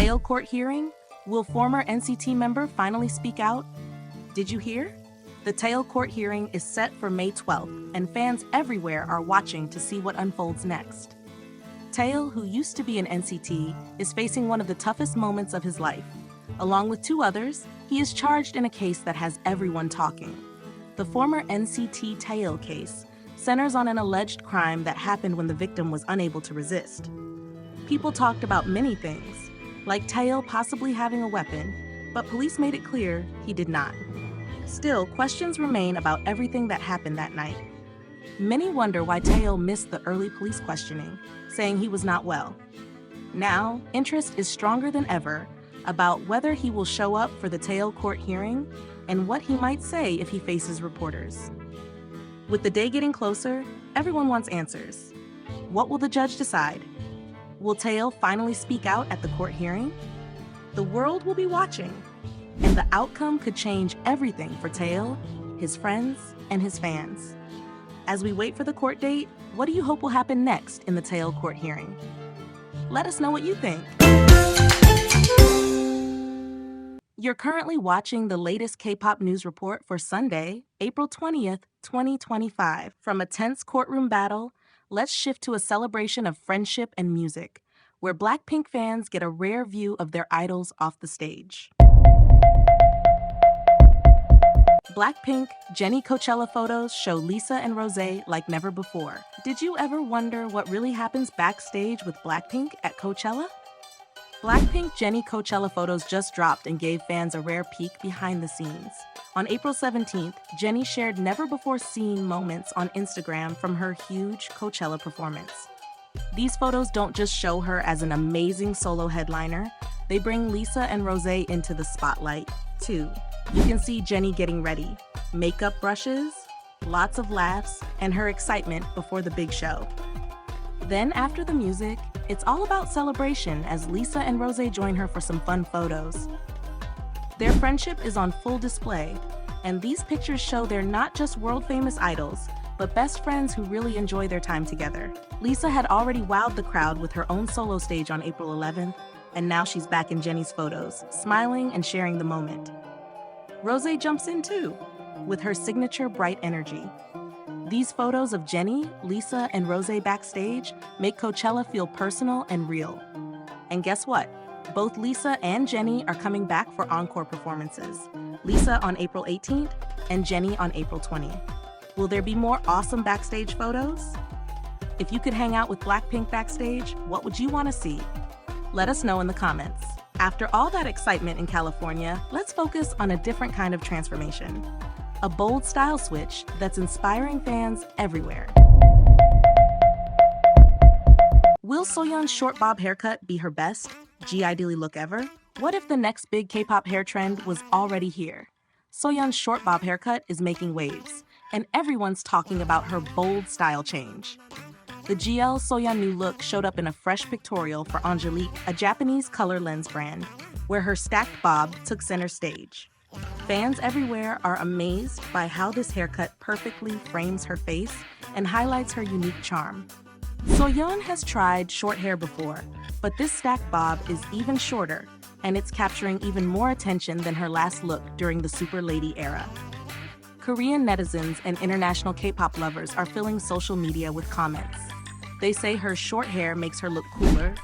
Taeil court hearing? Will former NCT member finally speak out? Did you hear? The Taeil court hearing is set for May 12th, and fans everywhere are watching to see what unfolds next. Taeil, who used to be an NCT, is facing one of the toughest moments of his life. Along with two others, he is charged in a case that has everyone talking. The former NCT Taeil case centers on an alleged crime that happened when the victim was unable to resist. People talked about many things, like Taeil possibly having a weapon, but police made it clear he did not. Still, questions remain about everything that happened that night. Many wonder why Taeil missed the early police questioning, saying he was not well. Now, interest is stronger than ever about whether he will show up for the Taeil court hearing and what he might say if he faces reporters. With the day getting closer, everyone wants answers. What will the judge decide? Will Taeil finally speak out at the court hearing? The world will be watching, and the outcome could change everything for Taeil, his friends, and his fans. As we wait for the court date, what do you hope will happen next in the Taeil court hearing? Let us know what you think. You're currently watching the latest K-pop news report for Sunday, April 20th, 2025. From a tense courtroom battle, let's shift to a celebration of friendship and music, where Blackpink fans get a rare view of their idols off the stage. Blackpink GIDLE Coachella photos show Lisa and Rosé like never before. Did you ever wonder what really happens backstage with Blackpink at Coachella? Blackpink GIDLE Coachella photos just dropped and gave fans a rare peek behind the scenes. On April 17th, Jennie shared never-before-seen moments on Instagram from her huge Coachella performance. These photos don't just show her as an amazing solo headliner, they bring Lisa and Rosé into the spotlight, too. You can see Jennie getting ready, makeup brushes, lots of laughs, and her excitement before the big show. Then after the music, it's all about celebration as Lisa and Rosé join her for some fun photos. Their friendship is on full display, and these pictures show they're not just world-famous idols, but best friends who really enjoy their time together. Lisa had already wowed the crowd with her own solo stage on April 11th, and now she's back in Jennie's photos, smiling and sharing the moment. Rosé jumps in too, with her signature bright energy. These photos of Jennie, Lisa, and Rosé backstage make Coachella feel personal and real. And guess what? Both Lisa and Jennie are coming back for encore performances. Lisa on April 18th and Jennie on April 20th. Will there be more awesome backstage photos? If you could hang out with Blackpink backstage, what would you want to see? Let us know in the comments. After all that excitement in California, let's focus on a different kind of transformation. A bold style switch that's inspiring fans everywhere. Will Soyeon's short bob haircut be her best GIDLE look ever? What if the next big K-pop hair trend was already here? Soyeon's short bob haircut is making waves, and everyone's talking about her bold style change. The GL Soyeon new look showed up in a fresh pictorial for Angelique, a Japanese color lens brand, where her stacked bob took center stage. Fans everywhere are amazed by how this haircut perfectly frames her face and highlights her unique charm. Soyeon has tried short hair before, but this stacked bob is even shorter, and it's capturing even more attention than her last look during the Super Lady era. Korean netizens and international K-pop lovers are filling social media with comments. They say her short hair makes her look cooler,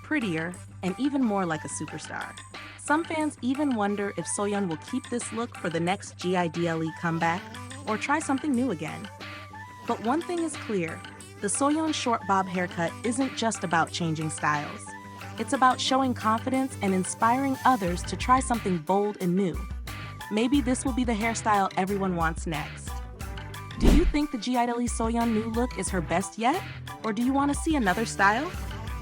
prettier, and even more like a superstar. Some fans even wonder if Soyeon will keep this look for the next GIDLE comeback or try something new again. But one thing is clear, the Soyeon short bob haircut isn't just about changing styles. It's about showing confidence and inspiring others to try something bold and new. Maybe this will be the hairstyle everyone wants next. Do you think the GIDLE Soyeon new look is her best yet? Or do you want to see another style?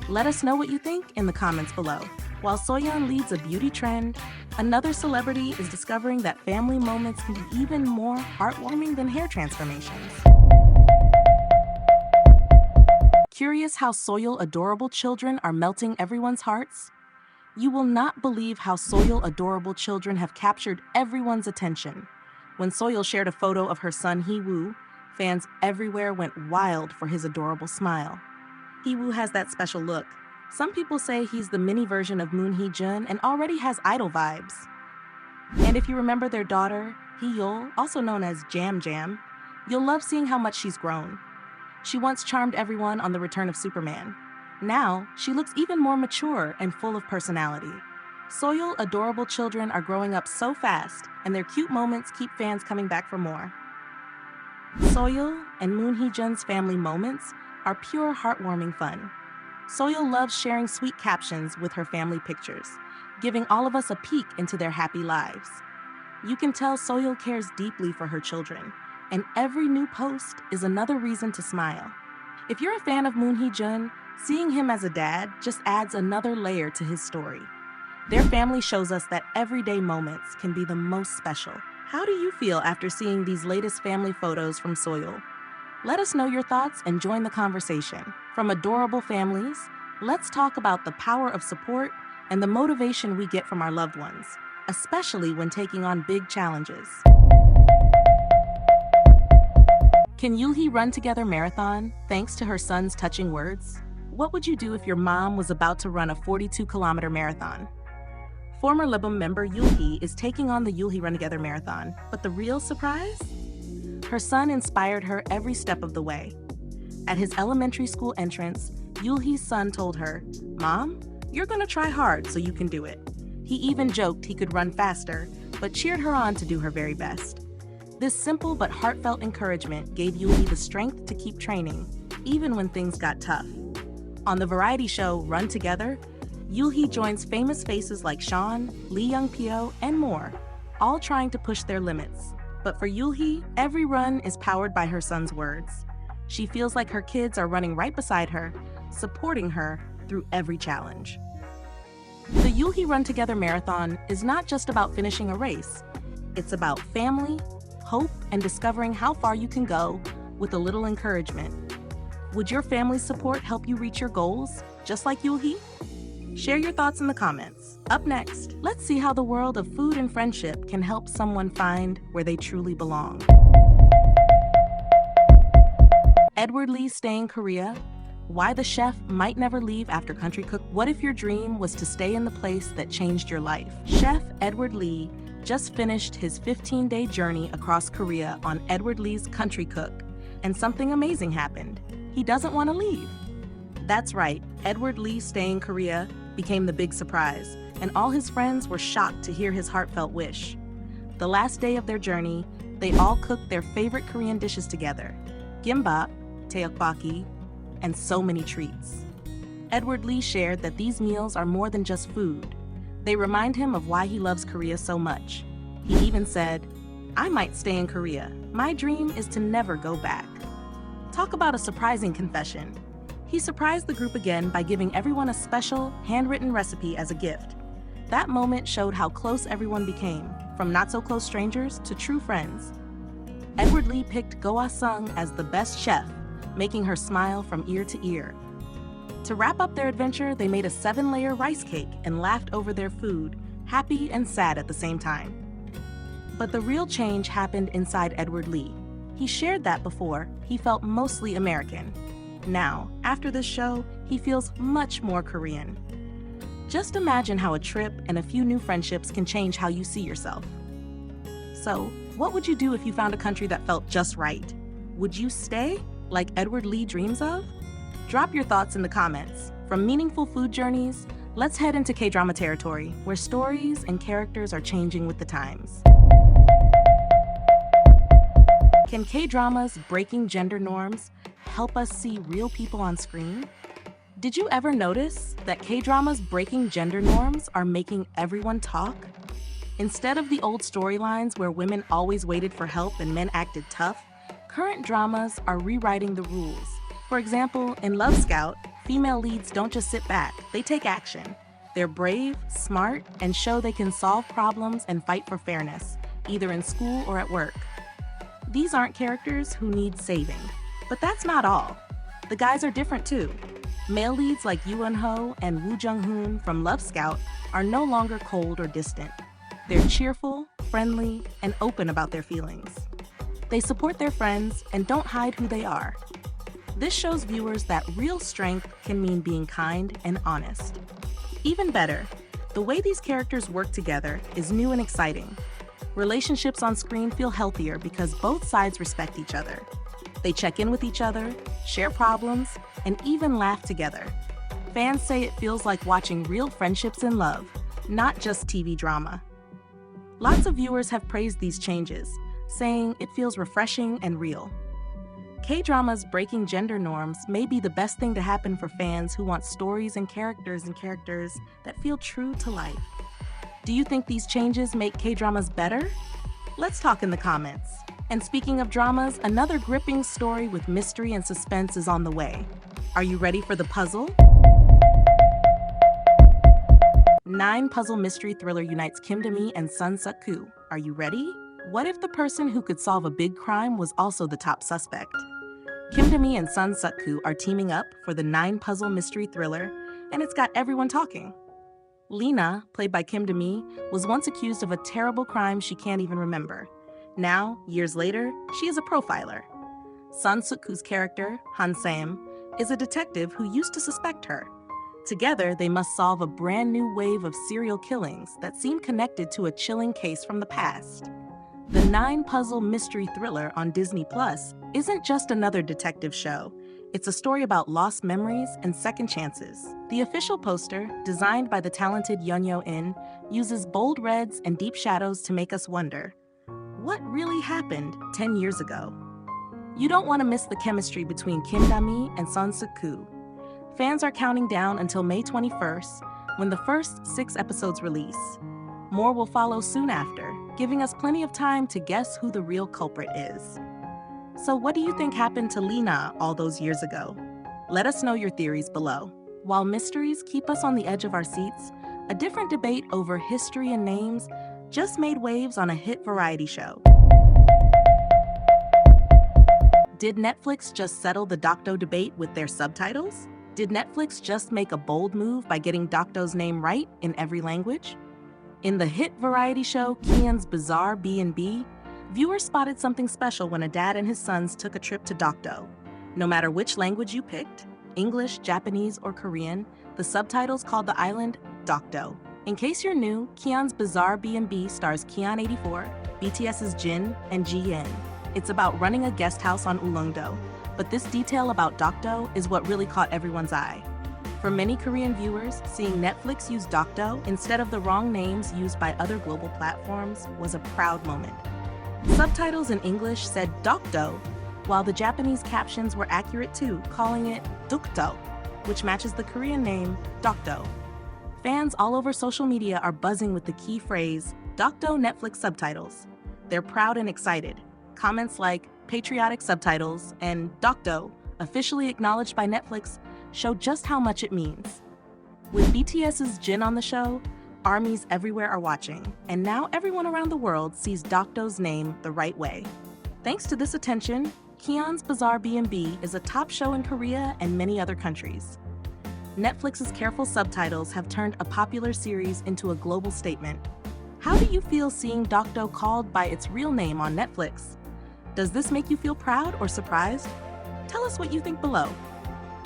Let us know what you think in the comments below. While Soyeon leads a beauty trend, another celebrity is discovering that family moments can be even more heartwarming than hair transformations. Curious how Soyeon adorable children are melting everyone's hearts? You will not believe how Soyeon adorable children have captured everyone's attention. When Soyeon shared a photo of her son Hee-woo, fans everywhere went wild for his adorable smile. Hee-woo has that special look, Some people say he's the mini version of Moon Hee-jun and already has idol vibes. And if you remember their daughter, I-DLE, also known as Jam Jam, you'll love seeing how much she's grown. She once charmed everyone on The Return of Superman. Now, she looks even more mature and full of personality. Soyeon adorable children are growing up so fast, and their cute moments keep fans coming back for more. Soyeon and Moon Hee-jun's family moments are pure heartwarming fun. Soyeon loves sharing sweet captions with her family pictures, giving all of us a peek into their happy lives. You can tell Soyeon cares deeply for her children, and every new post is another reason to smile. If you're a fan of Moon Hee-jun, seeing him as a dad just adds another layer to his story. Their family shows us that everyday moments can be the most special. How do you feel after seeing these latest family photos from Soyeon? Let us know your thoughts and join the conversation. From adorable families, let's talk about the power of support and the motivation we get from our loved ones, especially when taking on big challenges. Can I-DLE run together marathon thanks to her son's touching words? What would you do if your mom was about to run a 42-kilometer marathon? Former Libum member I-DLE is taking on the I-DLE Run Together marathon, but the real surprise? Her son inspired her every step of the way. At his elementary school entrance, I-DLE's son told her, "Mom, you're gonna try hard so you can do it." He even joked he could run faster, but cheered her on to do her very best. This simple but heartfelt encouragement gave I-DLE the strength to keep training, even when things got tough. On the variety show Run Together, I-DLE joins famous faces like Sean, Lee Young-pyo, and more, all trying to push their limits. But for I-DLE, every run is powered by her son's words. She feels like her kids are running right beside her, supporting her through every challenge. The I-DLE Run Together marathon is not just about finishing a race. It's about family, hope, and discovering how far you can go with a little encouragement. Would your family's support help you reach your goals, just like I-DLE? Share your thoughts in the comments. Up next, let's see how the world of food and friendship can help someone find where they truly belong. I-DLE stay in Korea? Why the chef might never leave after Country Cook? What if your dream was to stay in the place that changed your life? Chef I-DLE just finished his 15-day journey across Korea on I-DLE's Country Cook, and something amazing happened. He doesn't want to leave. That's right, I-DLE stay in Korea became the big surprise, and all his friends were shocked to hear his heartfelt wish. The last day of their journey, they all cooked their favorite Korean dishes together: gimbap, taeil, and so many treats. I-DLE shared that these meals are more than just food. They remind him of why he loves Korea so much. He even said, "I might stay in Korea. My dream is to never go back." Talk about a surprising confession. He surprised the group again by giving everyone a special, handwritten recipe as a gift. That moment showed how close everyone became, from not-so-close strangers to true friends. I-DLE picked Go Ah-sung as the best chef, making her smile from ear to ear. To wrap up their adventure, they made a 7-layer rice cake and laughed over their food, happy and sad at the same time. But the real change happened inside I-DLE. He shared that before, he felt mostly American. Now, after this show, he feels much more Korean. Just imagine how a trip and a few new friendships can change how you see yourself. So, what would you do if you found a country that felt just right? Would you stay, like I-DLE dreams of? Drop your thoughts in the comments. From meaningful food journeys, let's head into K-drama territory, where stories and characters are changing with the times. Can K-dramas breaking gender norms help us see real people on screen? Did you ever notice that K-dramas breaking gender norms are making everyone talk? Instead of the old storylines where women always waited for help and men acted tough, current dramas are rewriting the rules. For example, in Love Scout, female leads don't just sit back, they take action. They're brave, smart, and show they can solve problems and fight for fairness, either in school or at work. These aren't characters who need saving. But that's not all. The guys are different too. Male leads like Yoo Eun-ho and Woo Jung-hoon from Love Scout are no longer cold or distant. They're cheerful, friendly, and open about their feelings. They support their friends and don't hide who they are. This shows viewers that real strength can mean being kind and honest. Even better, the way these characters work together is new and exciting. Relationships on screen feel healthier because both sides respect each other. They check in with each other, share problems, and even laugh together. Fans say it feels like watching real friendships and love, not just TV drama. Lots of viewers have praised these changes, saying it feels refreshing and real. K-dramas breaking gender norms may be the best thing to happen for fans who want stories and characters that feel true to life. Do you think these changes make K-dramas better? Let's talk in the comments. And speaking of dramas, another gripping story with mystery and suspense is on the way. Are you ready for the puzzle? 9 puzzle mystery thriller unites Kim Da-mi and Sun Suk-koo. Are you ready? What if the person who could solve a big crime was also the top suspect? Kim Da-mi and Sun Suk-koo are teaming up for the 9 puzzle mystery thriller, and it's got everyone talking. Lena, played by Kim Da-mi, was once accused of a terrible crime she can't even remember. Now, years later, she is a profiler. Sun Suk-koo's character, Han Sam, is a detective who used to suspect her. Together, they must solve a brand new wave of serial killings that seem connected to a chilling case from the past. The 9-puzzle mystery thriller on Disney Plus isn't just another detective show. It's a story about lost memories and second chances. The official poster, designed by the talented Yeon In, uses bold reds and deep shadows to make us wonder, what really happened 10 years ago? You don't want to miss the chemistry between Kim Da-mi and Sun Suk-koo. Fans are counting down until May 21st, when the first 6 episodes release. More will follow soon after, giving us plenty of time to guess who the real culprit is. So what do you think happened to Lena all those years ago? Let us know your theories below. While mysteries keep us on the edge of our seats, a different debate over history and names just made waves on a hit variety show. Did Netflix just settle the Dokdo debate with their subtitles? Did Netflix just make a bold move by getting Dokdo's name right in every language? In the hit variety show Kian's Bizarre B&B, viewers spotted something special when a dad and his sons took a trip to Dokdo. No matter which language you picked, English, Japanese, or Korean, the subtitles called the island Dokdo. In case you're new, Kian's Bizarre B&B stars Kian84, BTS's Jin, and Ji-Yeon. It's about running a guest house on Ulleungdo, but this detail about Dokdo is what really caught everyone's eye. For many Korean viewers, seeing Netflix use Dokdo instead of the wrong names used by other global platforms was a proud moment. Subtitles in English said Dokdo, while the Japanese captions were accurate too, calling it Dukdo, which matches the Korean name Dokdo. Fans all over social media are buzzing with the key phrase, Dokdo Netflix subtitles. They're proud and excited. Comments like patriotic subtitles and Dokdo, officially acknowledged by Netflix, show just how much it means. With BTS's Jin on the show, armies everywhere are watching, and now everyone around the world sees Dokdo's name the right way. Thanks to this attention, Kian's Bizarre B&B is a top show in Korea and many other countries. Netflix's careful subtitles have turned a popular series into a global statement. How do you feel seeing Dokdo called by its real name on Netflix? Does this make you feel proud or surprised? Tell us what you think below.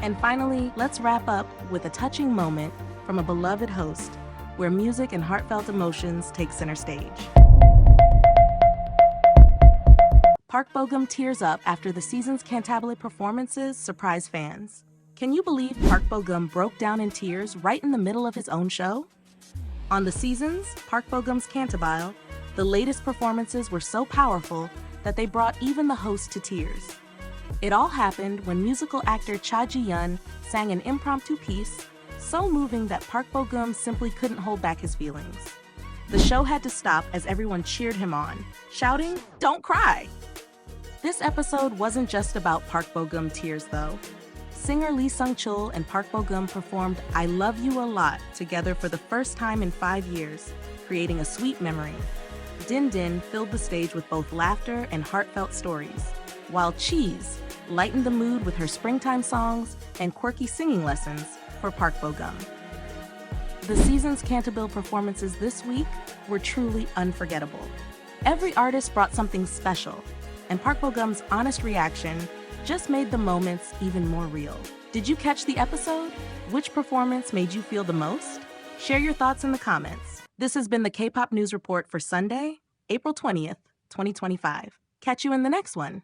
And finally, let's wrap up with a touching moment from a beloved host, where music and heartfelt emotions take center stage. Park Bo-gum tears up after the season's Cantabile performances surprise fans. Can you believe Park Bo-gum broke down in tears right in the middle of his own show? On the season's Park Bo-gum's Cantabile, the latest performances were so powerful that they brought even the host to tears. It all happened when musical actor Cha Ji-yeon sang an impromptu piece, so moving that Park Bo-gum simply couldn't hold back his feelings. The show had to stop as everyone cheered him on, shouting, "Don't cry!" This episode wasn't just about Park Bo-gum tears, though. Singer Lee Sung-chul and Park Bo-gum performed I Love You a Lot together for the first time in 5 years, creating a sweet memory. Din Din filled the stage with both laughter and heartfelt stories, while Cheese lightened the mood with her springtime songs and quirky singing lessons for Park Bo-gum. The season's Cantabile performances this week were truly unforgettable. Every artist brought something special, and Park Bo-gum's honest reaction just made the moments even more real. Did you catch the episode? Which performance made you feel the most? Share your thoughts in the comments. This has been the K-pop News Report for Sunday, April 20th, 2025. Catch you in the next one.